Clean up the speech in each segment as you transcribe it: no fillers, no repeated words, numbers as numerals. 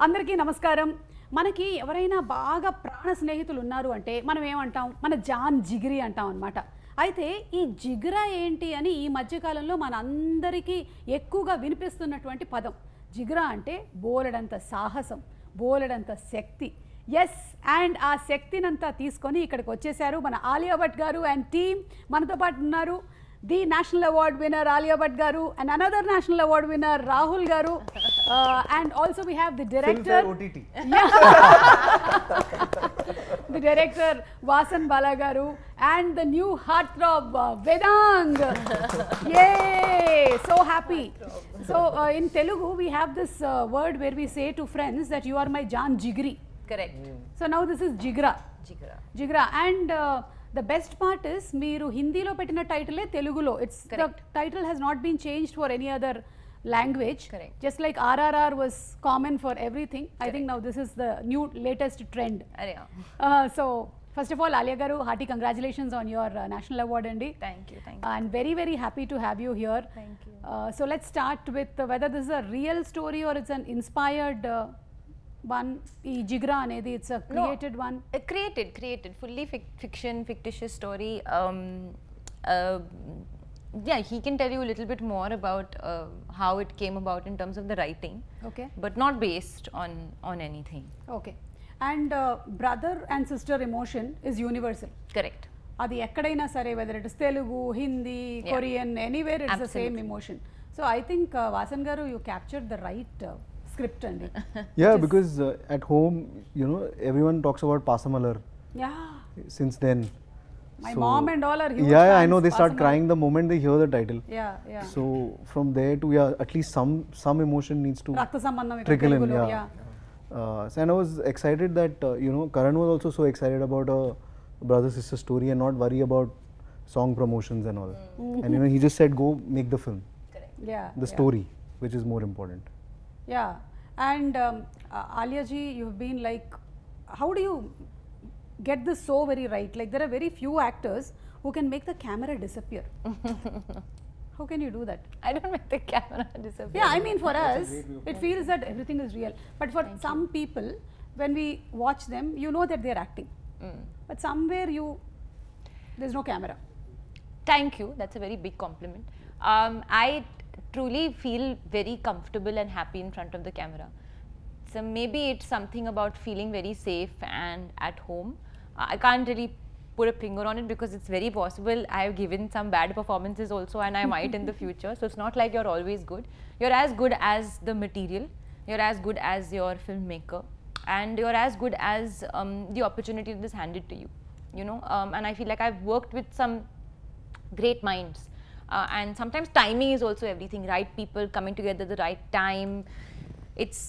అందరికీ నమస్కారం. మనకి ఎవరైనా బాగా ప్రాణ స్నేహితులు ఉన్నారు అంటే మనం ఏమంటాం, మన జాన్ జిగిరి అంటాం అన్నమాట. అయితే ఈ జిగ్రా ఏంటి అని ఈ మధ్యకాలంలో మన అందరికీ ఎక్కువగా వినిపిస్తున్నటువంటి పదం. జిగ్రా అంటే బోలెడంత సాహసం, బోలెడంత శక్తి. ఎస్, అండ్ ఆ శక్తినంతా తీసుకొని ఇక్కడికి వచ్చేసారు మన ఆలియా భట్ గారు అండ్ టీమ్ మనతో పాటు ఉన్నారు. The national award winner Alia Bhatt గారు and another national award winner Rahul garu, and also we have the director OTT. The director Vasan Bala garu and the new heartthrob Vedang. Yay, so happy. So in Telugu we have this word where we say to friends that you are my Jan Jigri. Correct. So now this is Jigra. Jigra. And the best part is మీరు హిందీలో పెట్టిన టైటిలే తెలుగులో. It's the title has not been changed for any other language. Correct. Just like RRR was common for everything. Correct. I think now this is the new latest trend. So first of all, Alia garu, hearty congratulations on your national award andi. Thank you. And very very happy to have you here. Thank you. So let's start with whether this is a real story or it's an inspired one. ఈ జిగ్రా అనేది it's a created one. Created fully fiction, fictitious story. Yeah, he can tell you a little bit more about how it came about in terms of the writing. Okay. But not based on anything. Okay. And brother and sister emotion is universal. Correct. అది ఎక్కడైనా సరే, whether it is Telugu, Hindi, Korean, anywhere it's the same emotion. So I think Vasan garu, you captured the right script andi. Yeah, because at home, everyone talks about Pasamalar. Yeah. Since then. My mom and all are huge Yeah, fans, I know they start Pasamalar. crying the moment they hear the title. Yeah. So from there to at least some emotion needs to రక్త సంబంధం ఇక్కడ trickle in. తెలుగులో. Yeah. So and I was excited that Karan was also so excited about a brother sister story and not worry about song promotions and all. And he just said go make the film. Correct. Yeah. The story, which is more important. Yeah. And Alia ji, you've been like, how do you get this so very right? Like there are very few actors who can make the camera disappear. How can you do that? I don't make the camera disappear. Yeah, I mean for us, it feels that everything is real. But for some people, when we watch them, you know that they're acting. But somewhere there's no camera. Thank you. That's a very big compliment. I truly feel very comfortable and happy in front of the camera. So maybe it's something about feeling very safe and at home. I can't really put a finger on it because it's very possible I have given some bad performances also, and I might in the future. So it's not like you're always good. You're as good as the material. You're as good as your filmmaker, and you're as good as the opportunity that is handed to you. And I feel like I've worked with some great minds. And sometimes timing is also everything. Right people coming together at the right time. It's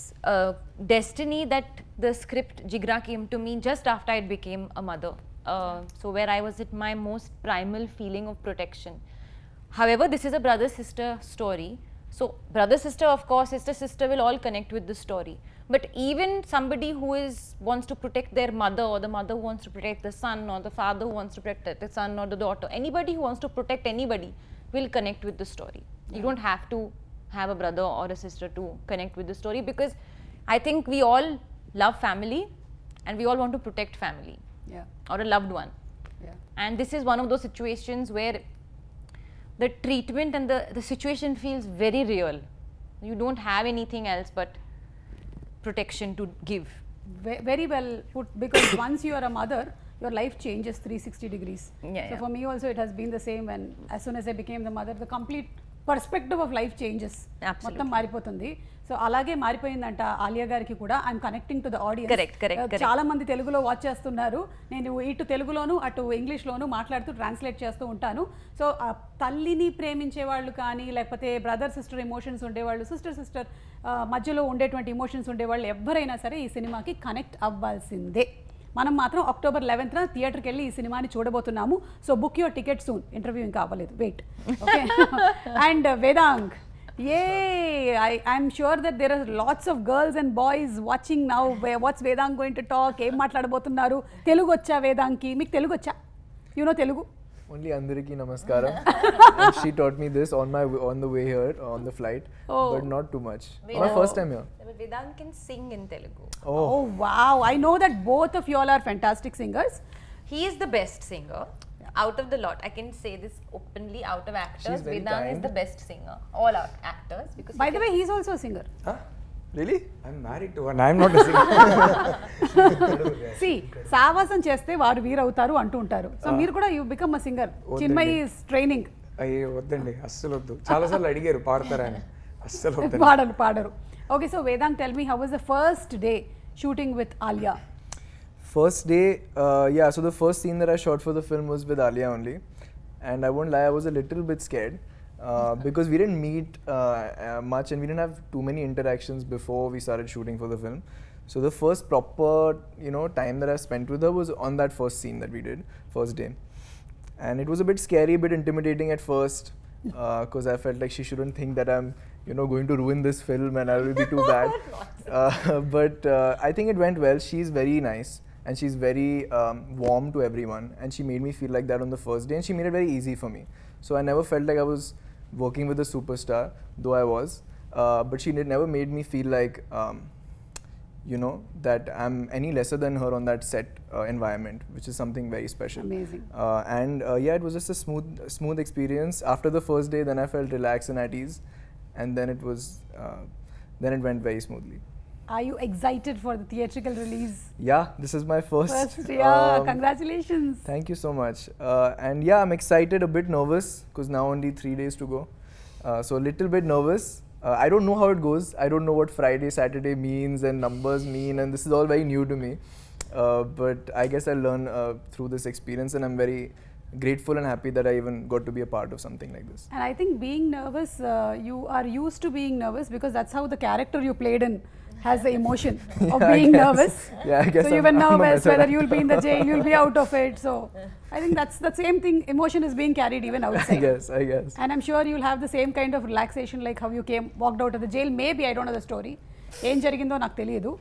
destiny that the script Jigra came to me just after I became a mother. So where I was at my most primal feeling of protection. However, this is a brother-sister story. So brother-sister, of course, sister-sister will all connect with the story. But even somebody who wants to protect their mother, or the mother who wants to protect the son, or the father who wants to protect the son or the daughter, anybody who wants to protect anybody will connect with the story. You don't have to have a brother or a sister to connect with the story, because I think we all love family and we all want to protect family. Yeah. Or a loved one. Yeah. And this is one of those situations where the treatment and the situation feels very real. You don't have anything else but protection to give. Very well put, because once you are a mother, your life changes 360 degrees. So for me also it has been the same. When as soon as I became the mother, the complete perspective of life changes. మొత్తం మారిపోతుంది. So అలాగే మారిపోయిందంట ఆలియా గారికి కూడా. I'm connecting to the audience. Correct. చాలా మంది తెలుగులో watch చేస్తున్నారు. నేను ఇటు తెలుగులోను అటు ఇంగ్లీష్లోను మాట్లాడుతూ ట్రాన్స్లేట్ చేస్తూ ఉంటాను. సో తల్లిని ప్రేమించే వాళ్ళు కానీ, లేకపోతే బ్రదర్ సిస్టర్ ఎమోషన్స్ ఉండేవాళ్ళు, సిస్టర్ మధ్యలో ఉండేటువంటి ఎమోషన్స్ ఉండేవాళ్ళు ఎవరైనా సరే ఈ సినిమాకి కనెక్ట్ అవ్వాల్సిందే. మనం మాత్రం October 11th థియేటర్కి వెళ్ళి ఈ సినిమాని చూడబోతున్నాము. So book your ticket soon. Interview ఇంకా అవ్వలేదు, wait. Okay. And Vedang, I'm sure that there are lots of girls and boys watching now. What's Vedang going to talk? ఏం మాట్లాడబోతున్నారు? తెలుగు వచ్చా వేదాంగ్కి? మీకు తెలుగు వచ్చా? You know Telugu? Only Andariki Namaskaram. And she taught me this on the way here, on the flight, but not too much. My first time here. Vedang can sing in Telugu. Oh wow, I know that both of you all are fantastic singers. He is the best singer out of the lot. I can say this openly. Out of actors, She's very Vedang is kind. the best singer. All our actors, because By the way, he's also a singer. Huh? Really? I'm married to one. I'm not a singer. సి సావాసం చేస్తే వారు వీరవుతారు అంటూ ఉంటారు. So మీరు కూడా you become a singer. Chinmayi is training. అయ్యే వద్దండి, అస్సలు వద్దు. చాలాసార్లు అడిగారు పాడతారా అని, అస్సలు వద్దండి. పాడరు. Okay, so Vedang, tell me how was the first day shooting with Alia? First day, yeah, so the first scene that I shot for the film was with Alia only. And I won't lie, I was a little bit scared because we didn't meet much and we didn't have too many interactions before we started shooting for the film. So the first proper, time that I spent with her was on that first scene that we did, first day. And it was a bit scary, a bit intimidating at first because I felt like she shouldn't think that I'm, going to ruin this film and I will be too bad. But I think it went well. She's very nice. And she's very warm to everyone, and she made me feel like that on the first day, and she made it very easy for me. So I never felt like I was working with a superstar, though I was. But she never made me feel like, that I'm any lesser than her on that set environment, which is something very special. Amazing. And yeah, it was just a smooth experience. After the first day, then I felt relaxed and at ease, and then then it went very smoothly. Are you excited for the theatrical release? Yeah, this is my first. Congratulations. Thank you so much. And yeah, I'm excited, a bit nervous because now only 3 days to go. So a little bit nervous. I don't know how it goes. I don't know what Friday, Saturday means and numbers mean, and this is all very new to me. But I guess I'll learn through this experience, and I'm very grateful and happy that I even got to be a part of something like this. And I think being nervous, you are used to being nervous because that's how the character you played in has the emotion of being nervous. Yeah, I guess so you were nervous whether you'll be in the jail, you'll be out of it. So I think that's the same thing. Emotion is being carried even outside. I guess. And I'm sure you'll have the same kind of relaxation like how you walked out of the jail. Maybe, I don't know the story. ఏం జరిగిందో నాకు తెలియదు.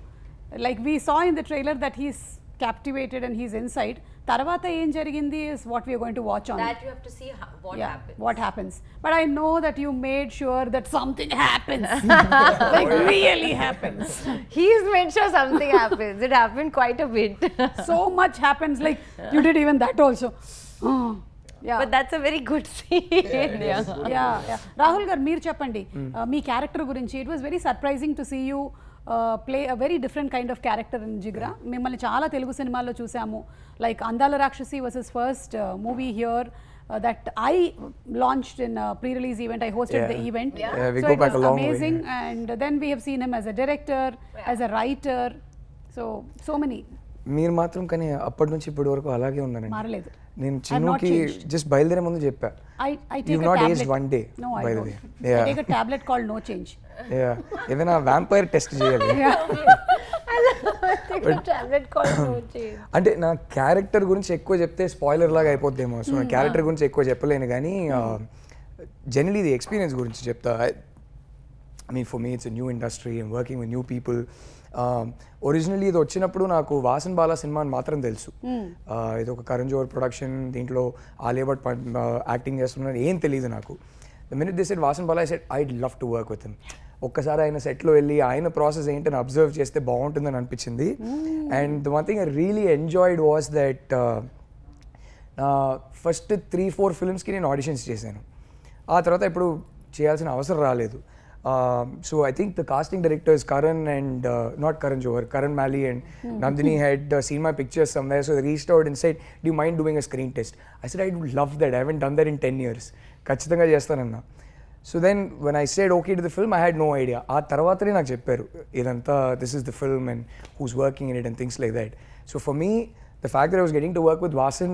Like we saw in the trailer that he's captivated and he's inside. తర్వాత ఏం జరిగింది is what we are going to watch on. That you have to see what happens. But I know that you made sure that something happens. Like really happens. He's made sure something happens. It happened quite a bit. So much happens. Like you did even that also. Yeah. But that's a very good scene. Yeah. Rahul garu, meer cheppandi. Me character గురించి. It was very surprising to see you play a very different kind of character in Jigra. మిమ్మల్ని చాలా తెలుగు సినిమాల్లో చూసాము. Like అందాల రాక్షసి was his first movie here that I launched in a pre-release event. I hosted the event. We So go it back was a long amazing. way. And then we have seen him as a director, as a writer. So many. మీరు మాత్రం కానీ అప్పటి నుంచి ఇప్పటి వరకు అలాగే ఉన్నానండి. మారలేదు. నేను చిన్నుకి జస్ట్ బయలుదేరే ముందు చెప్పా, I take you've a not tablet. aged one day. No, I by the don't. way. I take a tablet called No Change. ఏదైనా వ్యాంపైర్ టెస్ట్ చేయాలి. Take a tablet called No Change. అంటే నా character గురించి ఎక్కువ చెప్తే spoiler లాగా అయిపోద్దేమో, so నా character గురించి ఎక్కువ చెప్పలేను కానీ జనరలీ ది ఎక్స్పీరియన్స్ గురించి చెప్తా. I mean, for me, it's a new industry. I'm working with new people. Originally ఇది వచ్చినప్పుడు నాకు వాసన్ బాలా సినిమా అని మాత్రం తెలుసు. ఇది ఒక కరణ్ జోహర్ ప్రొడక్షన్, దీంట్లో ఆలియా భట్ యాక్టింగ్ చేస్తున్నారు, ఏం తెలియదు నాకు. The minute they said Vasan Bala, I said I'd love to work with him. ఒక్కసారి ఆయన సెట్లో వెళ్ళి ఆయన ప్రాసెస్ ఏంటని అబ్జర్వ్ చేస్తే బాగుంటుందని అనిపించింది. And the one thing I really enjoyed was that నా ఫస్ట్ 3-4 ఫిల్మ్స్కి నేను ఆడిషన్స్ చేశాను. ఆ తర్వాత ఇప్పుడు చేయాల్సిన అవసరం రాలేదు. So I think the casting directors Karan and not Karan Johar, Karan Mali and Nandini had seen my pictures somewhere, so they reached out and said, do you mind doing a screen test? I said I would love that. I haven't done that in 10 years. ఖచ్చితంగా చేస్తానన్నా. So then when I said okay to the film, I had no idea. ఆ తర్వాతనే నాకు చెప్పారు ఇదంతా, this is the film and who's working in it and things like that. So for me, the fact that I was getting to work with Vasan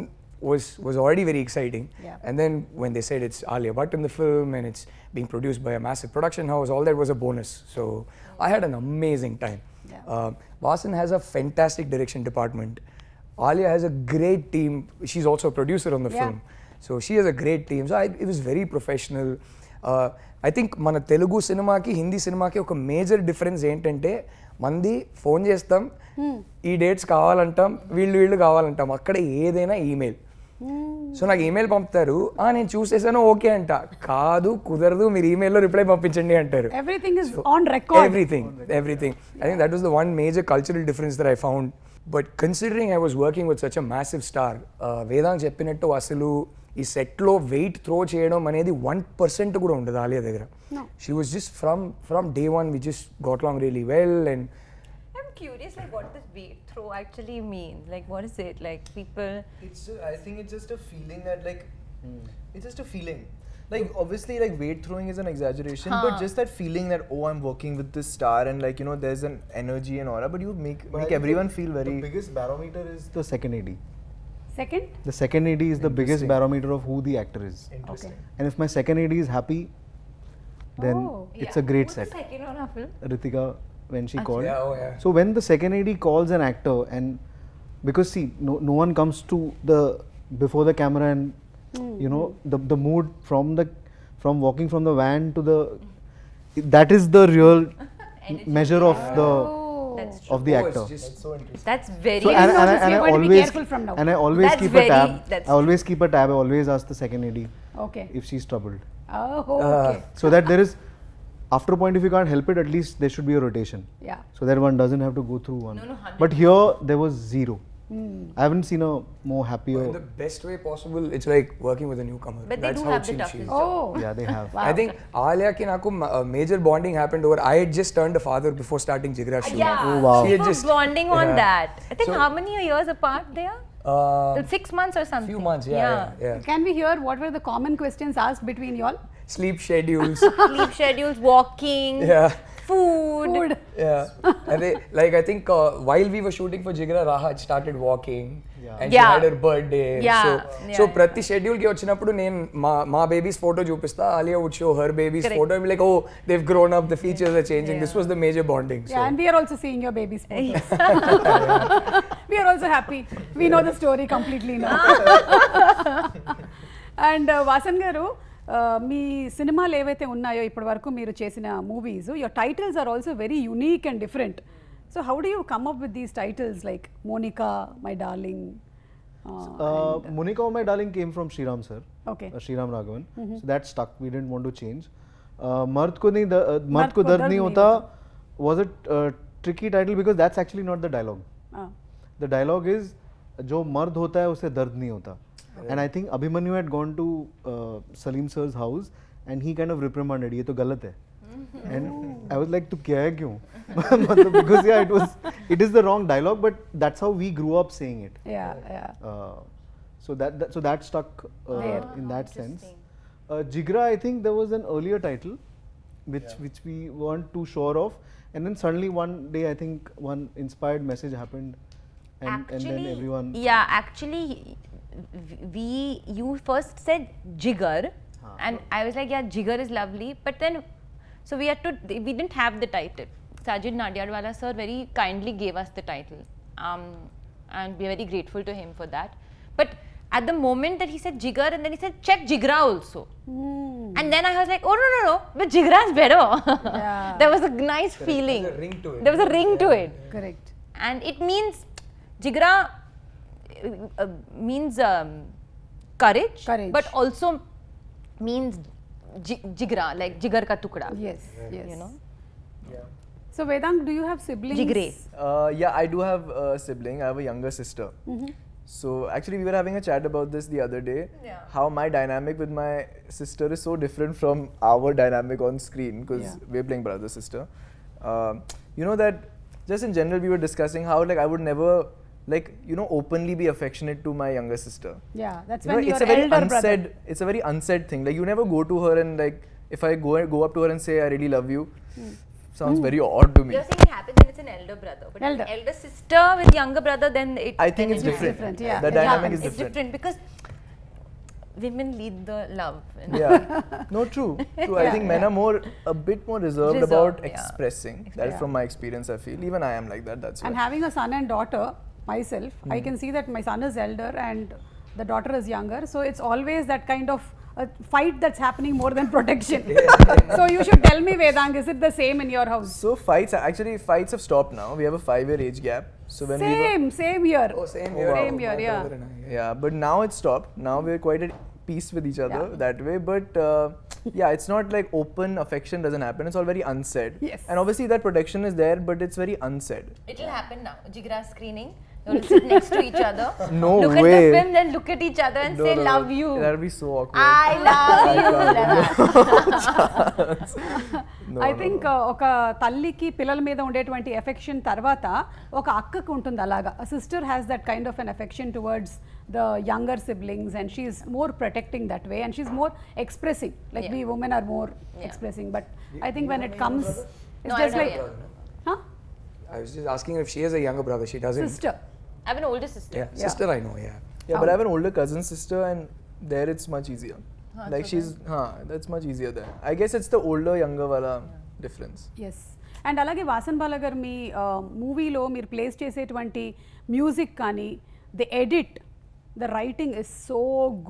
was already very exciting. And then when they said it's Alia Bhatt in the film and it's being produced by a massive production house, all that was a bonus. So I had an amazing time. Vasan has a fantastic direction department. Alia has a great team. She's also a producer on the film. So she has a great team. So it was very professional. I think మన తెలుగు సినిమాకి హిందీ సినిమాకి ఒక major difference ఏంటంటే, మంది phone చేస్తాం, ఈ dates కావాలంటాం, వీళ్ళు కావాలంటాం. అక్కడ ఏదైనా ఈమెయిల్. సో నాకు ఈమెయిల్ పంపుతారు, నేను చూసేసాను ఓకే అంట, కాదు కుదరదు మీరు ఈమెయిల్లో రిప్లై పంపించండి అంటారు. Everything is on record. Everything. I think that was the one major cultural difference that I found. But considering I was working with such a massive star, Vedang చెప్పినట్టు అసలు ఈ సెట్లో వెయిట్ త్రో చేయడం అనేది 1% కూడా ఉండదు ఆలియా దగ్గర. She was just from day one we just got along really well. And I'm curious, like, what does weight throw actually mean? Like, what is it? Like, people. I think it's just a feeling that like, it's just a feeling. Like obviously, like weight throwing is an exaggeration, but just that feeling that I'm working with this star and like there's an energy and aura, but you make everyone feel very. The biggest barometer is the second AD. Second? The second AD is the biggest barometer of who the actor is. Interesting. And if my second AD is happy, then it's a great Who's set. the second one, Rahul? Ritika, when she called. yeah. So when the second AD calls an actor, and because see, no one comes to the before the camera and the mood from walking from the van to the, that is the real measure of That's of the actor. Just So interesting. That's very. So Even and notice we are going to be careful from now. and I always That's keep a tab. that's I always keep a tab. I always ask the second AD Okay. if she's troubled, Oh, okay. so that there is, after a point, if you can't help it, at least there should be a rotation, Yeah. so that one doesn't have to go through one. No, 100%. But here there was zero. I haven't seen a more happier. in the best way possible. It's like working with a newcomer. But they That's do how have the chill she toughest is. job. Oh. Yeah, they have. Wow. I think Alia ki naku major bonding happened over. I had just turned a father before starting Jigra shoot. Yeah. Oh, wow. She We had were just bonding on yeah. that. I think So- how many years apart they are? 6 months or something. Few months, yeah. Can we hear what were the common questions asked between y'all? Sleep schedules. Sleep schedules, walking, Yeah. food. Yeah. And I think while we were shooting for Jigra, Rahat started walking. And she Yeah. had her birthday. Yeah. So ప్రతి schedule కి వచ్చినప్పుడు నేను మా babies photo చూపిస్తా, Alia would show her baby's Correct. photo and be like, oh, they've grown up, the features are changing. This was the major bonding. So. Yeah, and we are also seeing your baby's photos. We are also happy. We know the story completely now. And Vasan garu, మీ సినిమాలు ఏవైతే ఉన్నాయో ఇప్పటి వరకు మీరు చేసిన movies, your titles are also very unique and different. So how do you come up with these titles like Monica, my darling? Monica, my darling, came from Shriram sir. Okay. Shriram Raghavan. So that stuck. We didn't want to change. Mard ko dard nahi hota was a tricky title because that's actually not the dialogue. The dialogue is jo mard hota hai usse dard nahi hota. And I think Abhimanyu had gone to Salim sir's house and he kind of reprimanded, ye to galat hai. And I was like, tu kya hai kyun? Because yeah, it is the wrong dialogue, but that's how we grew up saying it. Yeah. So that stuck in that sense. Jigra, I think there was an earlier title which we weren't too sure of, and then suddenly one day I think one inspired message happened, and then everyone. Yeah, actually, you first said Jigar, and I was like, yeah, Jigar is lovely, but then so we didn't have the title. Sajid Nadiadwala sir very kindly gave us the title, and we're very grateful to him for that. But at the moment that he said Jigar and then he said check Jigra also, and then I was like, oh no, but Jigra is better. Yeah. There was a nice feeling. There was a ring to it. There was a ring to it, Correct. and it means Jigra means courage, but also means Jigra, like Jigar ka tukda. Yes. You know. Yeah. So Vedang, do you have siblings? Jigre. Yeah, I do have a sibling. I have a younger sister. So actually, we were having a chat about this the other day. Yeah. How my dynamic with my sister is so different from our dynamic on screen because we're playing brother sister. You know that just in general, we were discussing how like I would never openly be affectionate to my younger sister. Yeah, that's You know, when it's your a very elder unsaid. brother. It's a very unsaid thing. Like you never go to her and like if I go up to her and say I really love you, sounds very odd to me. You're saying it happens when it's an elder brother, but Elder. an elder sister with younger brother, then it. I think then it's it different. different, yeah. The It dynamic happens. is It's different. different because women lead the love. Yeah. No, true. I think men are a bit more reserved about Reserved, yeah. expressing. That is from my experience. I feel even I am like that. That's And why. having a son and daughter, myself, I can see that my son is elder and the daughter is younger. So it's always that kind of fight that's happening more than protection. So you should tell me, Vedang, is it the same in your house? So fights have stopped now. We have a 5-year age gap. So when Same here. Oh, same Oh, here. wow. Same here, My yeah. brother and I, yeah, but now it's stopped. Now we're quite at peace with each other Yeah. that way. But yeah, it's not like open affection doesn't happen. It's all very unsaid. Yes. And obviously that protection is there, but it's very unsaid. It will happen now. Jigra screening. You'll sit next to each other. No look way. at the film, then look at each other and say, love you. That'll be so awkward. I love you. I think ఒక తల్లికి పిల్లల మీద ఉండేటువంటి affection తర్వాత ఒక అక్కకు ఉంటుంది అలాగా sister has that kind of an affection towards the younger siblings and she's more protecting that way and she's more expressing like we women are more expressing but I think when it comes No, it's I just don't like I was just asking her if she has a younger brother. She doesn't. Sister I have an older sister. Yeah, sister I know. Yeah. Yeah, but I have an older cousin sister, and there it's much easier. Like she's, that's much easier there. I guess it's the older younger wala difference. Yes and అలాగే వాసన్ బాల గారు మీ మూవీలో మీరు place చేసేటువంటి music కానీ the edit the writing is so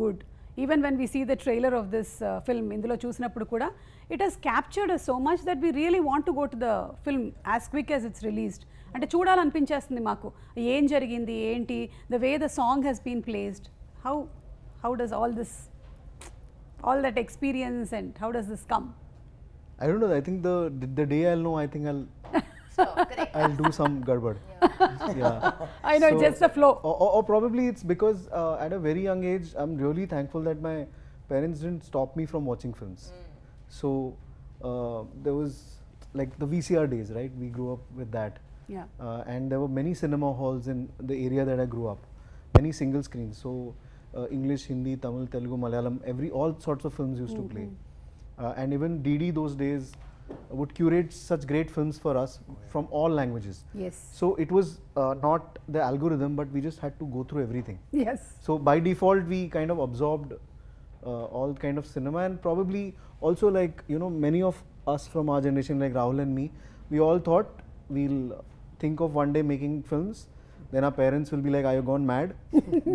good even when we see the trailer of this film ఇందులో చూసినప్పుడు కూడా it has captured so much that we really want to go to the film as quick as it's released అంటే చూడాలనిపించేస్తుంది మాకు ఏం జరిగింది ఏంటి the way the song has been placed how does all that experience and how does this come? I don't know. I think the day I'll know, I think I'll do some gadbad. Yeah. I know, just the flow. Or probably it's because at a very young age, I'm really thankful that my parents didn't stop me from watching films. So there was like the VCR days, right? We grew up with that. Yeah. And there were many cinema halls in the area that I grew up. Many single screens. So English, Hindi, Tamil, Telugu, Malayalam, all sorts of films used to play. And even DD those days would curate such great films for us from all languages. Yes. So it was not the algorithm, but we just had to go through everything. Yes. So by default, we kind of absorbed all kind of cinema, and probably also like, you know, many of us from our generation, like Rahul and me, we all thought we'll think of one day making films. Then our parents will be like, are you gone mad?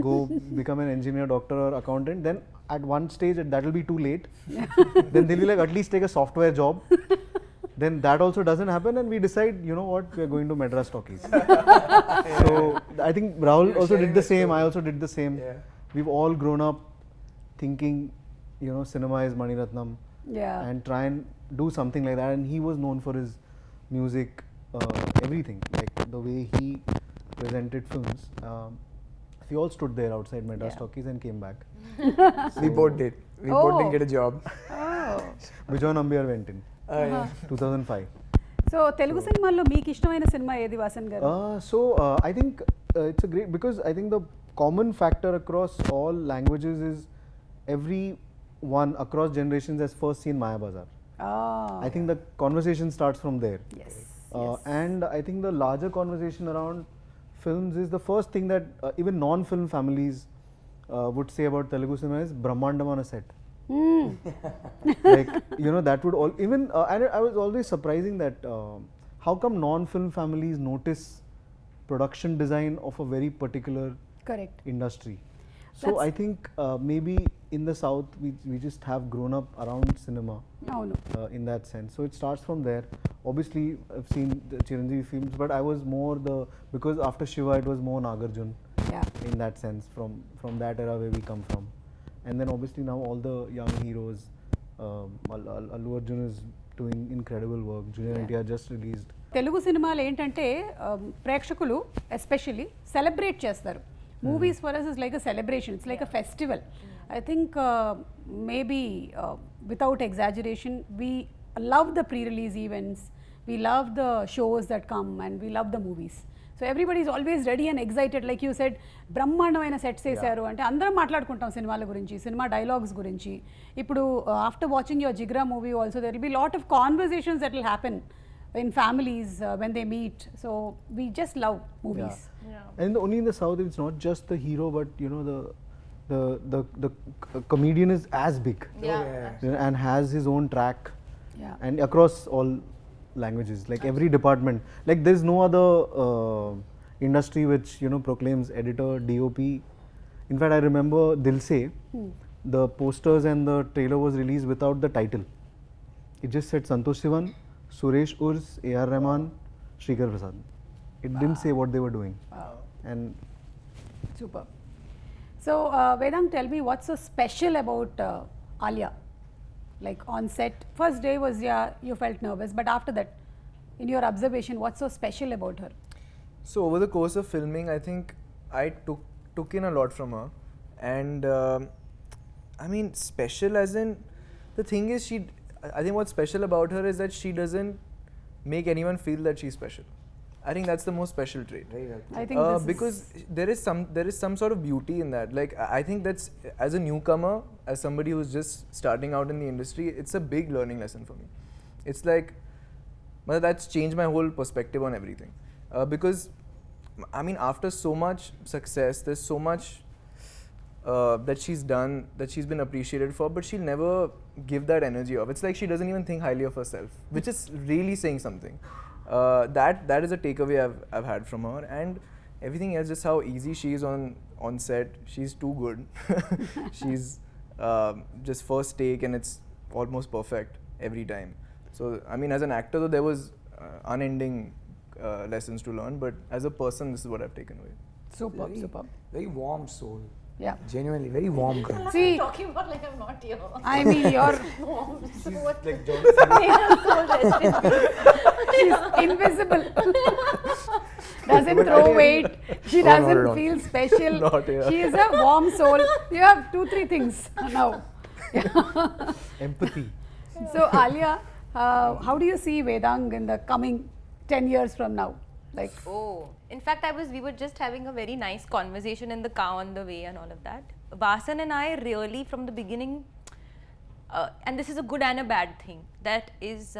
Go become an engineer, doctor or accountant. Then at one stage that will be too late. Then they'll be like, at least take a software job. Then that also doesn't happen, and we decide, you know what, we are going to Madras Talkies. So I think Rahul also did the same, I also did the same. Yeah. We've all grown up thinking, you know, cinema is Mani Ratnam. Yeah. And try and do something like that. And he was known for his music, everything, like the way he presented films. We all stood there outside Madras Talkies and came back. We both did. We both didn't get a job. Oh. Bijoy Nambiar went in. Uh-huh. 2005. So Telugu సినిమాల్లో మీకు ఇష్టమైన cinema ఏది వాసన్ గారు? I think it's a great, because I think the common factor across all languages is everyone across generations has first seen Maya Bazaar. I think the conversation starts from there. Yes. And I think the larger conversation around films is the first thing that even non-film families would say about Telugu cinema is Brahmandam on a set. Like, you know, that would all even and I was always surprising that how come non-film families notice production design of a very particular Correct. industry. So That's- I think maybe in the south we just have grown up around cinema అవును. in that sense. So it starts from there. Obviously I've seen the Chiranjeevi films, but I was more because after Shiva it was more Nagarjun Yeah. in that sense, from that era where we come from. And then obviously now all the young heroes, Allu Arjun is doing incredible work. Junior NTR just released. Telugu సినిమాలు ఏంటంటే ప్రేక్షకులు especially celebrate చేస్తారు. Movies for us is like a celebration, it's like a festival. I think maybe without exaggeration we love the pre release events, we love the shows that come and we love the movies. So everybody is always ready and excited. Like you said, బ్రహ్మాండమైన sets వేశారు అంటే అందరం మాట్లాడుకుంటాం సినిమాల గురించి, cinema dialogues గురించి. ఇప్పుడు after watching your Jigra movie also there will be lot of conversations that will happen in families when they meet. So we just love movies. And only in the south it's not just the hero, but you know the comedian is as big. You know, and has his own track. Yeah. And across all languages, like every department, like there's no other industry which, you know, proclaims editor, DOP. In fact, I remember Dil Se, the posters and the trailer was released without the title. It just said Santosh Sivan, Suresh Urs, A.R. Rahman, Shrikar Prasad. It didn't say what they were doing. And Super. So, Vedang, tell me what's so special about Alia? Like on set, first day was, yeah, you felt nervous, but after that, in your observation, what's so special about her? So over the course of filming, I think I took in a lot from her, and I mean special as in, the thing is I think what's special about her is that she doesn't make anyone feel that she's special. I think that's the most special trait. I think this because there is some sort of beauty in that. Like I think that's, as a newcomer, as somebody who's just starting out in the industry, it's a big learning lesson for me. It's like, well, that's changed my whole perspective on everything. Because I mean, after so much success, there's so much that she's done, that she's been appreciated for, but she'll never give that energy off. It's like she doesn't even think highly of herself, which is really saying something. That is a takeaway I've had from her, and everything else, just how easy she is on set. She's too good. She's just first take, and it's almost perfect every time. So I mean, as an actor, though, there was unending lessons to learn, but as a person, this is what I've taken away. Superb, superb. Very warm soul. Yeah. Genuinely, very warm girl. See, talking about like I'm not here. I mean, you're So what? Like she's invisible. Doesn't throw weight. She not at doesn't all. feel special. Not here. She is a warm soul. You have 2-3 things now. empathy. So, Alia, how do you see Vedang in the coming 10 years from now? Like, Oh, in fact, we were just having a very nice conversation in the car on the way and all of that. Vasan and I really, from the beginning, and this is a good and a bad thing, that is,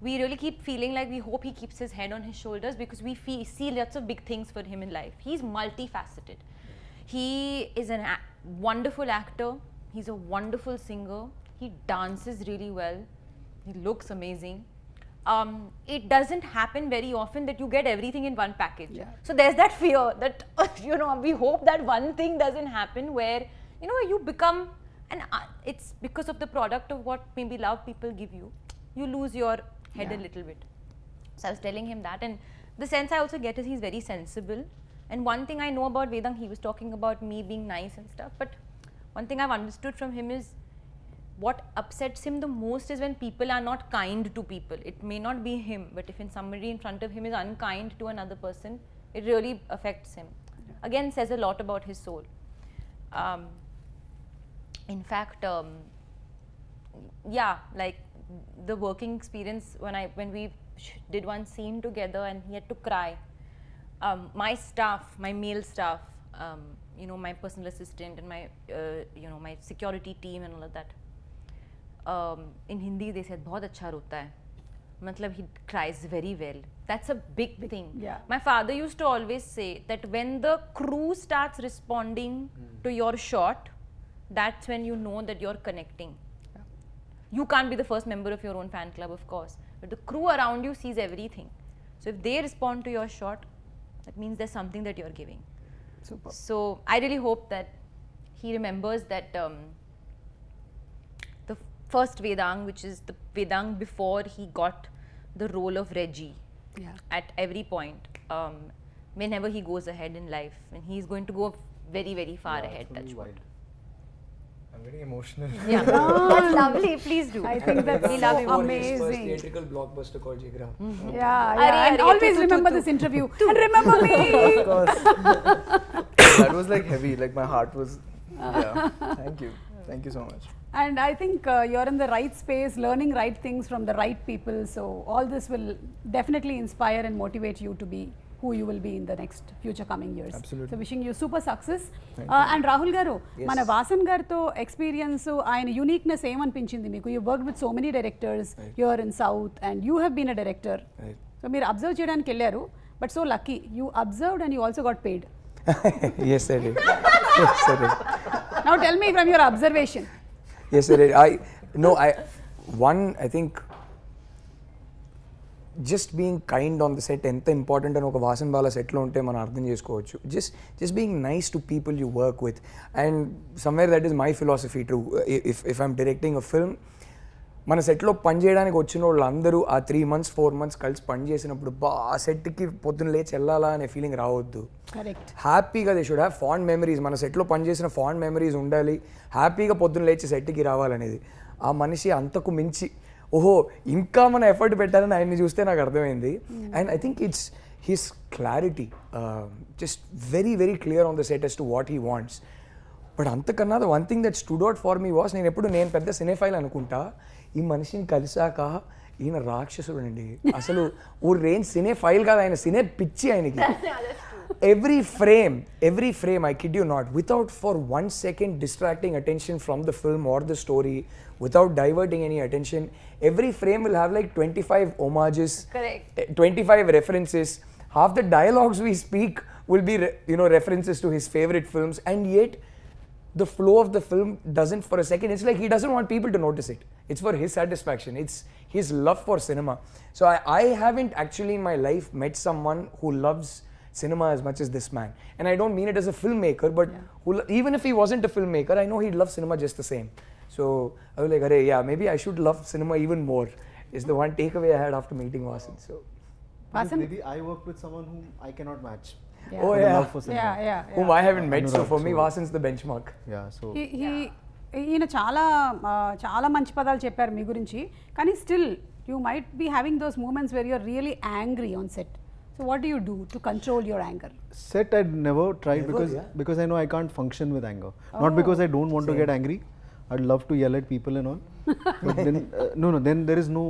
we really keep feeling like we hope he keeps his head on his shoulders, because we see lots of big things for him in life. He's multifaceted. He is a wonderful actor. He's a wonderful singer. He dances really well. He looks amazing. It doesn't happen very often that you get everything in one package. Yeah. So there's that fear that, we hope that one thing doesn't happen where, you become, and it's because of the product of what maybe love people give you, you lose your head a little bit. So I was telling him that, and the sense I also get is he's very sensible. And one thing I know about Vedang, he was talking about me being nice and stuff, but one thing I've understood from him is, what upsets him the most is when people are not kind to people. It may not be him, but if somebody in front of him is unkind to another person, it really affects him. Again, says a lot about his soul. In fact, like the working experience, when we did one scene together and he had to cry, my staff, my male staff, my personal assistant and my my security team and all of that, in Hindi they said बहुत अच्छा रोता है, मतलब he cries very well. That's a big thing. Yeah. My father used to always say that when the crew starts responding to your shot, that's when you know that you're connecting. Yeah. You can't be the first member of your own fan club, of course, but the crew around you sees everything. So if they respond to your shot, that means there's something that you're giving. super. So I really hope that he remembers that the first Vedang, which is the Vedang before he got the role of Reggie, Yeah. at every point, whenever he goes ahead in life, and he's going to go very, very far ahead. Touch wood. I'm getting emotional. Yeah, that's lovely. Please do. I think that's We love so him. First amazing. theatrical blockbuster called Jigra. Yeah, Arey, and arey, always tu, tu, remember tu, this interview. And remember me. Of course. That was like heavy. Like my heart was. Yeah. Thank you. Thank you so much. And I think you're in the right space, learning right things from the right people. So all this will definitely inspire and motivate you to be who you will be in the next future coming years. Absolutely. So wishing you super success. Thank And Rahul garu, Yes. mana Vasan garto experience, ఆయన uniqueness ఏమనిపించింది మీకు? You worked with so many directors here in South, and you have been a director. Right. So మీరు observe చేయడానికి వెళ్ళారు, but so lucky, you observed and you also got paid. Yes, I did. Yes, I did. Now tell me from your observation. Yes, I did. I think just being kind on the set ఎంత important అని ఒక వాసన్ బాల సెట్లో ఉంటే మనం అర్థం చేసుకోవచ్చు. Just being nice to people you work with. And somewhere that is my philosophy to if I'm directing a film, మన సెట్లో పనిచేయడానికి వచ్చిన వాళ్ళు అందరూ ఆ 3 months 4 months కలిసి పని చేసినప్పుడు ఆ సెట్కి పొద్దున్న లేచి వెళ్ళాలా అనే ఫీలింగ్ రావద్దు. హ్యాపీగా they should have fond memories. మన సెట్లో పనిచేసిన ఫాండ్ మెమరీస్ ఉండాలి. హ్యాపీగా పొద్దున్న లేచి సెట్కి రావాలనేది. ఆ మనిషి అంతకు మించి ఓహో ఇంకా మన ఎఫర్ట్ పెట్టాలని ఆయన్ని చూస్తే నాకు అర్థమైంది. And I think it's his clarity, just very very clear on the set as to what he wants. బట్ అంతకన్నా the one thing that stood out for me was, నేను పెద్ద సినేఫైల్ అనుకుంటా, ఈ మనిషిని కలిసాక ఈయన రాక్షసుడు అండి. అసలు ఓ రేంజ్ సినేఫైల్ కాదు, ఆయన సినే పిచ్చి ఆయనకి. Every frame, I kid you not, without for 1 second distracting attention from the film or the story, without diverting any attention, every frame will have like 25 homages, correct, 25 references. Half the dialogues we speak will be references to his favorite films, and yet the flow of the film doesn't for a second. It's like he doesn't want people to notice it. It's for his satisfaction. It's his love for cinema. So I haven't actually in my life met someone who loves cinema as much as this man. And I don't mean it as a filmmaker, but even if he wasn't a filmmaker, I know he'd love cinema just the same. So I was like, yeah, maybe I should love cinema even more. Is the one takeaway I had after meeting Vasan. So Vasan? Maybe I worked with someone whom I cannot match. Yeah. Oh The yeah. love for cinema. Yeah. Whom I haven't met. So Anurag, for me, so- Vasan's the benchmark. Yeah, so ఈయన చాలా మంచి పదాలు చెప్పారు మీ గురించి, కానీ still you might be having those moments where you're really angry on set. So what do you do to control your anger? set I'd never tried Never, yeah. because I know I can't function with anger. Not because I don't want to get angry. I'd love to yell at people and all. But then then there is no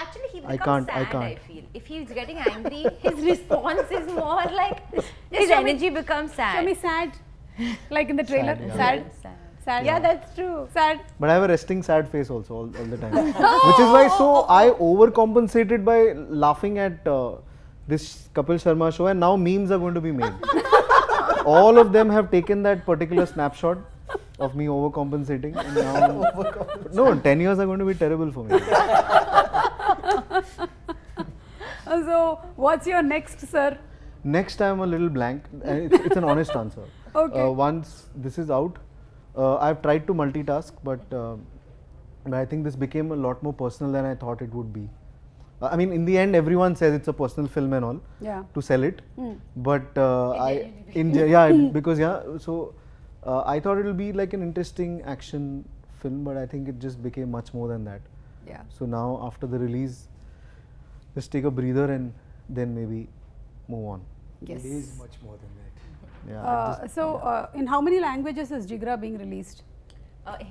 Actually, he I becomes can't- I sad, I can't. feel. If he's getting angry, his response is more like his show me- energy becomes sad. Show me sad, like in the trailer. Sad, yeah. Sad. Yeah, that's true. Sad. But I have a resting sad face also all the time. Which is why I overcompensated by laughing at this Kapil Sharma show, and now memes are going to be made. All of them have taken that particular snapshot of me overcompensating, and now 10 years are going to be terrible for me. So what's your next, sir? Next I'm a little blank. It's an honest answer. Okay. Once this is out, I've tried to multitask, but I think this became a lot more personal than I thought it would be. I mean, in the end, everyone says it's a personal film and all Yeah. to sell it, but So I thought it'll be like an interesting action film, but I think it just became much more than that. Yeah. So now after the release, just take a breather and then maybe move on. Yes. It is much more than that. Yeah. In how many languages is Jigra being released?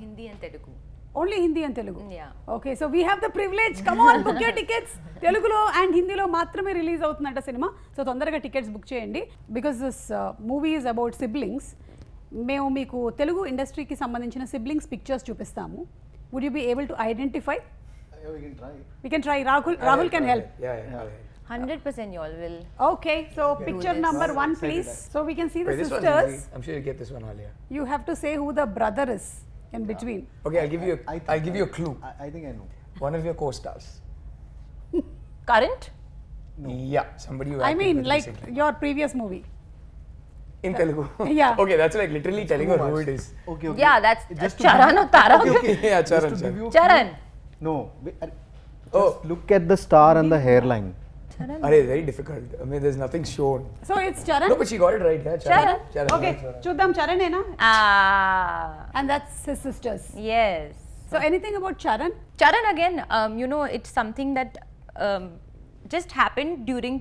Hindi and Telugu. Only Hindi and Telugu? Yeah. Okay, so we have the privilege. Come on, book your tickets. Telugulo and Hindilo మాత్రమే release అవుతుందంట సినిమా. సో తొందరగా tickets book చేయండి. Because this movie is about siblings. మేము మీకు తెలుగు ఇండస్ట్రీకి సంబంధించిన సిబ్లింగ్స్ పిక్చర్స్ చూపిస్తాము. Would you be able to identify? We can try. We can try. Rahul can help. Yeah. 100% you all will. Okay, so picture number 1 please. So we can see the Wait, this one's sisters. easy. I'm sure you get this one, Alia. You have to say who the brother is in between. Okay, I'll give you a clue. I think I know. One of your co-stars. Current? Yeah, somebody you I acted mean with like recently. your previous movie. In Telugu. Yeah. Okay, that's like literally telling her who it is. Okay. Yeah, that's Just to Charan or Taran. Yeah, Just Charan. to give you a Charan. clue- No. Just Oh. look at the star and the hairline. It's very difficult. I mean, there's nothing shown. So it's Charan. No, but she got it right. Yeah, Charan. Charan. Okay, Charan. చూద్దాం Charan ena. Ah, And that's his sisters. yes. So anything about Charan? Charan again, it's something that just happened during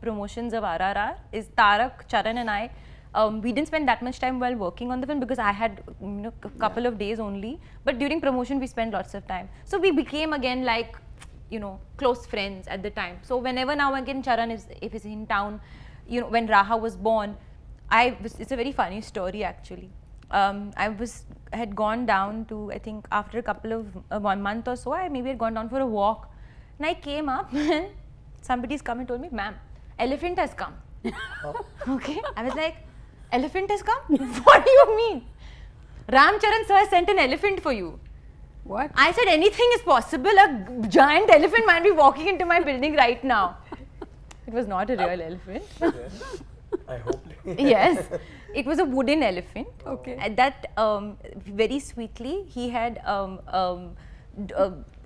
promotions of RRR. Is Tarak, Charan and I, we didn't spend that much time while working on the film because I had a couple of days only. But during promotion we spent lots of time. So we became again like close friends at the time. So whenever now again Charan if he's in town, when Raha was born, it's a very funny story actually. I had gone down to, I think after a couple of 1 month or so, I maybe had gone down for a walk, and I came up and somebody's come and told me, ma'am, elephant has come. Okay, I was like, elephant has come? What do you mean? Ram Charan sir sent an elephant for you. What? I said anything is possible. A giant elephant might be walking into my building right now. It was not a real elephant. I hope. Yes, it was a wooden elephant. Okay. And that very sweetly he had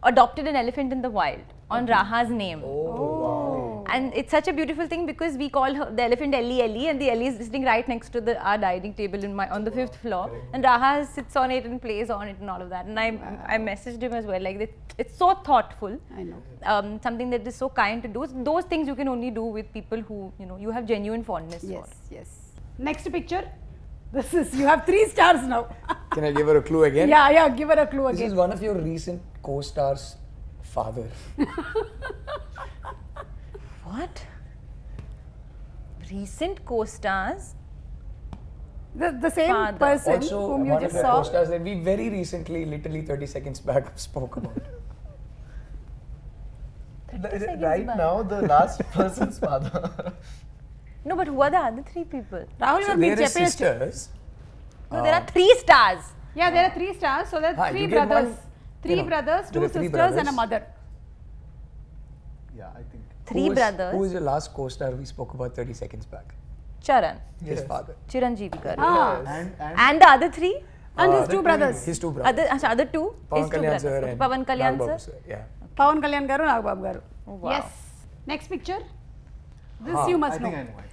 adopted an elephant in the wild on Raha's name. Oh. And it's such a beautiful thing because we call her, the elephant Ellie, and the Ellie is sitting right next to our dining table on the 5th floor, and Raha sits on it and plays on it and all of that. And I messaged him as well, like it's so thoughtful. I know. Something that is so kind to do. Those things you can only do with people who you have genuine fondness for. Yes. Next picture. This is, you have 3 stars now. Can I give her a clue again? Yeah, give her a clue This again. is one of your recent co-stars' father. What? Recent co-stars? The same Father. person Also, whom you one just of the saw. co-stars that we very recently, literally 30 seconds back, spoke about. Right now, the last person's father. No, but who are the other 3 people? Rahul, So మీరు there is చెప్పేయచ్చు. sisters. No, there are 3 stars. Yeah, there are 3 stars. So there are 3 you get brothers. one, 3 brothers, there 2 are 3 sisters, and a brothers. mother. Yeah, I think. 3 brothers. Who is the last co-star we spoke about 30 seconds back? Charan, His father. Chiranjeevi garu. And And the other 3? And his 2 brothers. His 2 brothers. Other 2? Pawan His 2 Kalyan brothers. sir Okay, and Pawan Kalyan Nagbabu sir. Yeah. Pawan Kalyan garu, Nagbabu garu. Oh, wow. Yes. Next picture. This you must I know. think I know.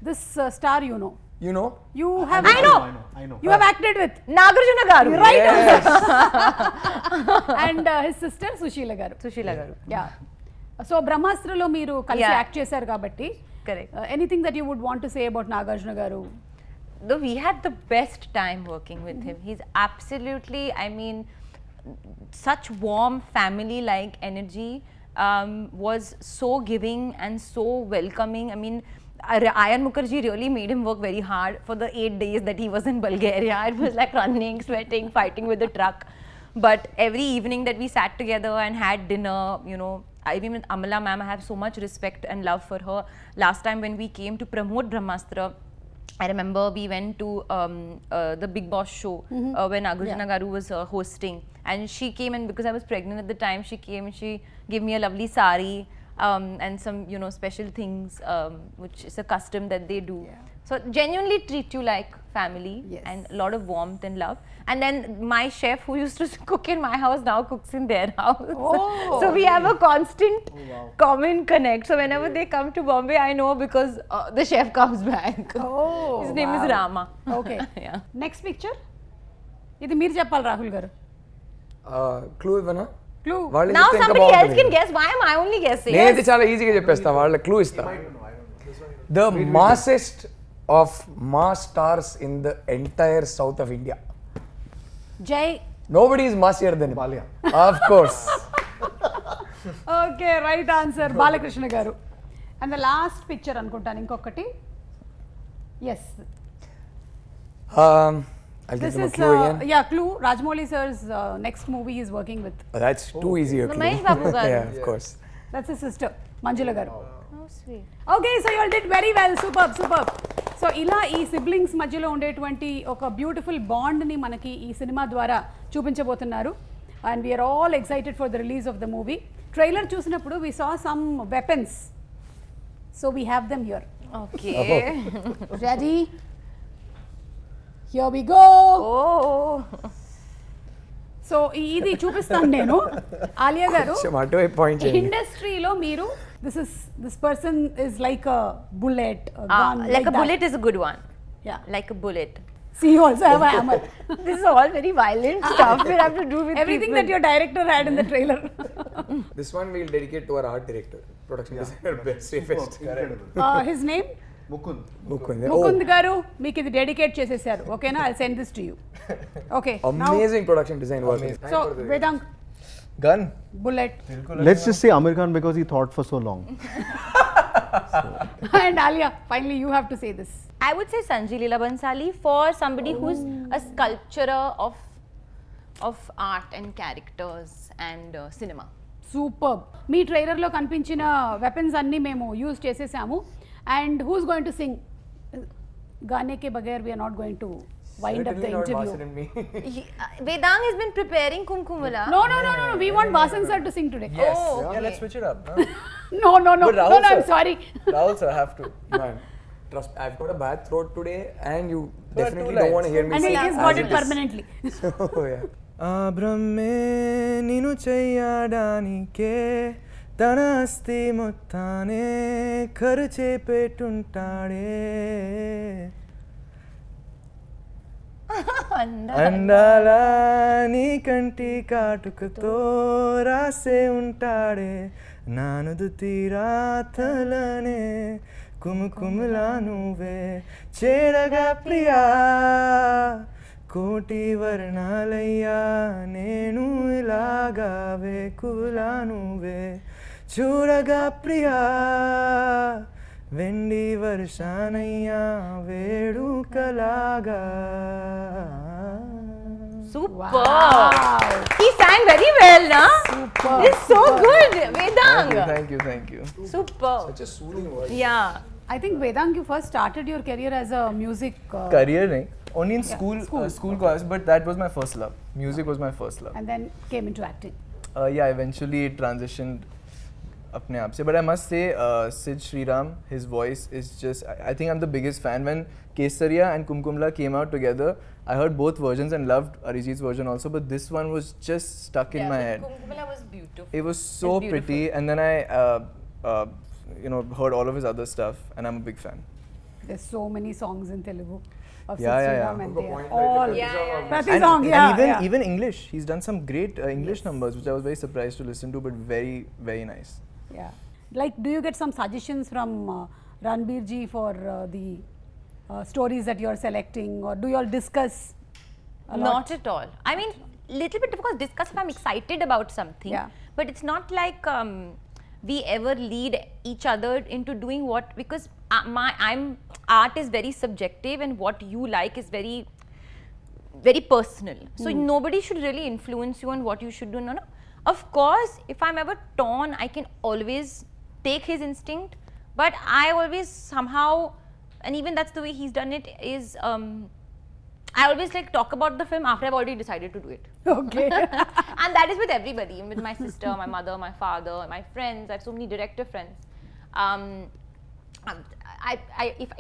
This star you know. You know? You have. I know. I know. You have acted with. Nagarjuna garu. Right. Yes. And his sister Sushila garu. Sushila garu. Yeah. So బ్రహ్మాస్త్రలో మీరు కలిసి Yeah. Act చేశారు కాబట్టి Correct. Anything that you would want to say about Nagarjuna garu. Though we had the best time working with him. He's absolutely, I mean, such warm family-like energy, was so giving and so welcoming. I mean, Ayan Mukherjee really made him work very hard for the 8 days that he was in Bulgaria. It was like running, sweating, fighting with the truck. But every evening that we sat together and had dinner, even with Amala ma'am, I have so much respect and love for her. Last time when we came to promote Brahmastra, I remember we went to the Big Boss show when Nagarjuna Garu was hosting, and she came, and because I was pregnant at the time, she came and she gave me a lovely sari and some special things, which is a custom that they do. So genuinely treat you like family. Yes. And a lot of warmth and love. And then my chef who used to cook in my house now cooks in their house. Oh, So we have a constant common connect. So whenever they come to Bombay, I know because the chef comes back. Oh, His name is wow. Rama. Okay. Yeah. Next picture. ఇది మీరు చెప్పాలి రాహుల్ గారు. Clue ఇవ్వనా? Clue. వాళ్ళు Now చెప్తే ఇంకా somebody else బాగుంటుంది. can guess. Why am I only guessing? నేనైతే చాలా ఈజీగా చెప్పేస్తా, వాళ్ళ క్లూ ఇస్తా. The massest of mass stars in the entire south of India. Jai. Nobody is massier than him. Alia. Of course. Okay, right answer Balakrishna garu. And the last picture అనుకుంటాను ఇంకొకటి. Yes, I'll give this them a is clue again. Yeah clue. Rajamouli sir's next movie is working with. That's too easy a clue. Mahesh Babu garu. Yeah, of course. That's his sister Manjula garu. How sweet. Okay, so you all did very well. Super. So ఇలా ఈ siblings మధ్యలో ఉండేటువంటి ఒక beautiful బాండ్ని మనకి ఈ cinema ద్వారా చూపించబోతున్నారు. And we're all excited for the release of the movie. Trailer చూసినప్పుడు we saw some weapons, so we have them here. Okay. Ready? Here we go. Oh. So ఇది చూపిస్తాను నేను. ఆలియా గారు, కొంచెం అటువైపు పాయింట్ చేయండి. ఇండస్ట్రీలో మీరు this person is like a bullet, Like a bullet is a good one. Yeah. Like a bullet. See, you also have a hammer. This is all very violent stuff we have to do with Everything people. that your director had in the trailer. This one we'll dedicate to our art director, production designer, best, safest. Incredible. His name? Mukund. Mukund. Mukund garu, మీకు ఇది dedicate చేసేసారు. ఓకేనా? I'll send this to you. Okay. Amazing production design work. So, Vedang, Gun. bullet, Let's just say Amir Khan because he thought for so long. and Alia. Finally, you have to say this. I would say Sanjay Leela Bansali for somebody who's a sculpturer of art and characters and cinema. Super. మీ ట్రైలర్లో కనిపించిన weapons అన్నీ మేము use చేసేసాము. And who's going to sing? గానే కే బగైర్ we're not going to wind up the Certainly not interview. Vasan and me. Vedang has been preparing Kumkumala. No. We want Vasan sir to sing today. Yes. Oh, Yeah, okay. let's switch it up. Huh? No. But Rahul I'm sir. sorry. Rahul sir, have to. Man, trust me, I've got a bad throat today, and you But definitely two don't want to lines. hear me And sing. he's as got it it is. permanently. So, yeah. ఆ బ్రహ్మే నిన్ను చెయ్యడానికే తన అస్థి మొత్తానే ఖర్చే పెట్టుంటాడే అందాల నీ కంటి కాటుకతో రాసే ఉంటాడే నానుదు తీరాతలనే కుముకుములా నువ్వే చేరగా ప్రియా కోటి వర్ణాలయ్యా నేను ఇలాగా వేకులా నువ్వే చూడగా ప్రియా వెండి వర్షానయ్యా వేడుకలాగా Super. Wow. He sang very well, na? Super. It's so good, Vedang. Thank you. Super. Such a soothing voice. Yeah. I think Vedang, you first started your career as a music. Career nahi, only in Yeah, school school. college, but that was my first love. Music was my first love. And then came into acting. Yeah, eventually it transitioned apne aap se. But I must say, Sid Sriram, his voice is just, I think I'm the biggest fan. When Kesaria and Kumkumla came out together, I heard both versions and loved Arijit's version also, but this one was just stuck in my head. Kumkumala was beautiful. It was so It's beautiful. pretty, and then I heard all of his other stuff, and I'm a big fan. There's so many songs in Telugu of Yeah, Sid yeah, Sriram yeah. and Good they are point, like all the Yeah. Prati And, song, and yeah, even yeah. even English, he's done some great English numbers, which I was very surprised to listen to, but very, very nice. Yeah. Like, do you get some suggestions from Ranbir ji for the stories that you are selecting, or do you all discuss a lot? Not at all. I mean, little bit, of course, discuss if I'm excited about something. Yeah. But it's not like we ever lead each other into doing what, because art is very subjective, and what you like is very, very personal. So nobody should really influence you on what you should do. No. Of course, if I'm ever torn, I can always take his instinct, but I always somehow, and even that's the way he's done it, is I always like talk about the film after I've already decided to do it. Okay. And that is with everybody, with my sister, my mother, my father, my friends. I have so many director friends.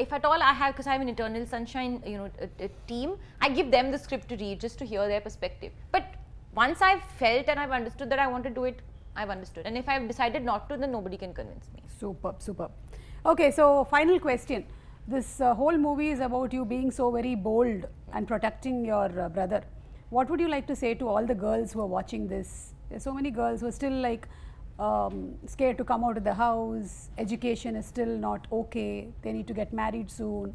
If at all I have, because I have an Eternal Sunshine, a team, I give them the script to read just to hear their perspective. But once I've felt and I've understood that I want to do it, I've understood. And if I've decided not to, then nobody can convince me. Superb. Okay, so final question. This whole movie is about you being so very bold and protecting your brother. What would you like to say to all the girls who are watching this? There's so many girls who are still like scared to come out of the house. Education is still not okay. They need to get married soon.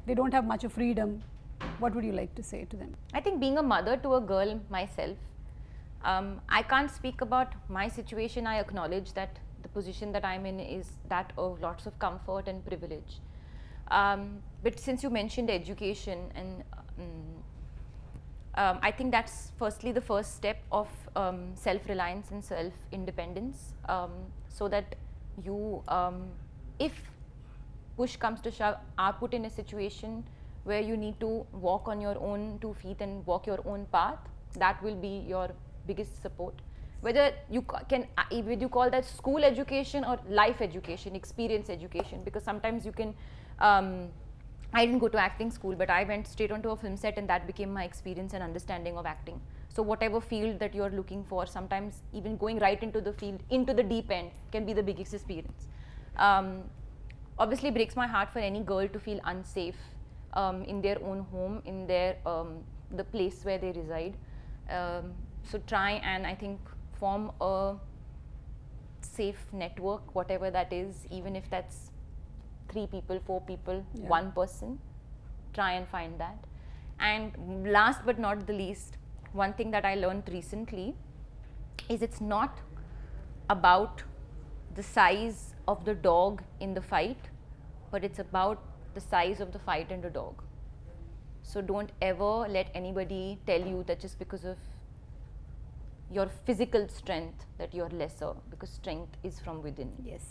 They don't have much of freedom. What would you like to say to them? I think being a mother to a girl myself, I can't speak about my situation. I acknowledge that the position that I'm in is that of lots of comfort and privilege. But since you mentioned education, and I think that's firstly the first step of self-reliance and self-independence, so that you, if push comes to shove, are put in a situation where you need to walk on your own 2 feet and walk your own path, that will be your biggest support. Whether you can, whether you call that school education or life education, experience education, because sometimes you can, I didn't go to acting school, but I went straight onto a film set, and that became my experience and understanding of acting. So whatever field that you're looking for, sometimes even going right into the field, into the deep end, can be the biggest experience. Obviously breaks my heart for any girl to feel unsafe in their own home, in their the place where they reside. So try and, I think, form a safe network, whatever that is, even if that's 3 people, 4 people, 1 person. Try and find that. And last but not the least, one thing that I learned recently is it's not about the size of the dog in the fight, but it's about the size of the fight and the dog. So don't ever let anybody tell you that just because of your physical strength that you're lesser, because strength is from within. Yes.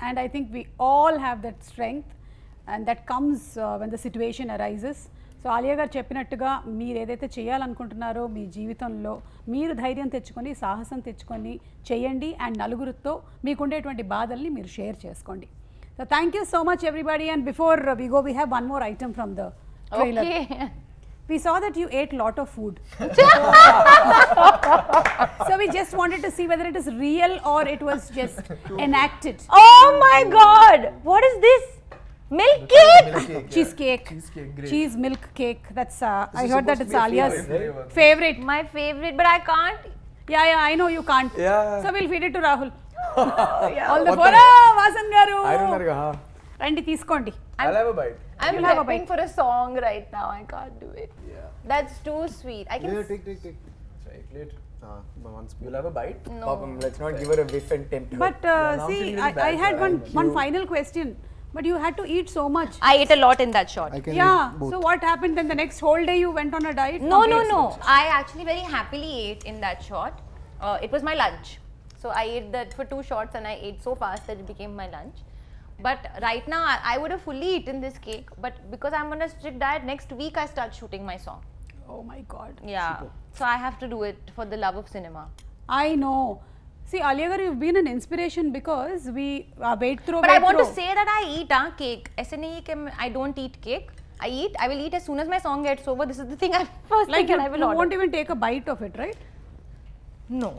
And I think we all have that strength, and that comes when the situation arises. So Alia గారు చెప్పినట్టుగా మీరు ఏదైతే చేయాలనుకుంటున్నారో మీ జీవితంలో మీరు ధైర్యం తెచ్చుకొని సాహసం తెచ్చుకొని చేయండి అండ్ నలుగురితో మీకుండేటువంటి బాధల్ని మీరు షేర్ చేసుకోండి. So thank you so much everybody and before we go we have one more item from the trailer. We saw that you ate lot of food. So we just wanted to see whether it is real or it was just enacted. Oh my god! What is this? Milk cake? Cheesecake. Great. Cheese milk cake. That's I heard that supposed it's to be a Alia's favorite. favorite. My favorite, but I can't. Yeah, I know you can't. Yeah. So we'll feed it to Rahul. All the What four. Vasan garu. I don't know. Randi తీసుకోండి. I'll have a bite. I'm You'll have a prepping bite. for a song right now. I can't do it. Yeah. That's too sweet. I can. Yeah, take. Chocolate. Once You'll have a bite? No. Papam, let's not give her a whiff and tempt her. But now see, feeling really I bad had for one final question. But you had to eat so much. I ate a lot in that shot. I can Yeah. eat both. So what happened then? The next whole day you went on a diet? No. Complete? I actually very happily ate in that shot. It was my lunch. So I ate that for 2 shots and I ate so fast that it became my lunch. But right now I would have fully eaten this cake. But because I'm on a strict diet, next week I start shooting my song. Oh my God. Yeah. So I have to do it for the love of cinema. I know. See, Alia garu, you've been an inspiration because we weight throw. But I weight want throw. to say that I eat cake. ऐसे नहीं है कि I don't eat cake. I will eat as soon as my song gets over. This is the thing first Like thing you, that I will you order. won't even take a bite of it, right? No.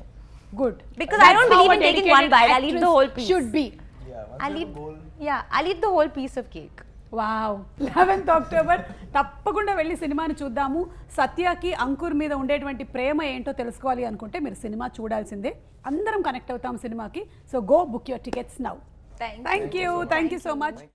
Good. Because That's I don't how believe a in taking dedicated one bite. I'll eat the actress whole piece. Should be. Yeah, once I'll you eat. have a bowl. Yeah, I'll eat the whole piece of cake. Wow 11th October తప్పకుండా వెళ్ళి సినిమాని చూద్దాము. సత్యకి అంకుర్ మీద ఉండేటువంటి ప్రేమ ఏంటో తెలుసుకోవాలి అనుకుంటే మీరు సినిమా చూడాల్సిందే. అందరం కనెక్ట్ అవుతాం సినిమాకి. So go book your tickets now. Thank you. Thank you so much.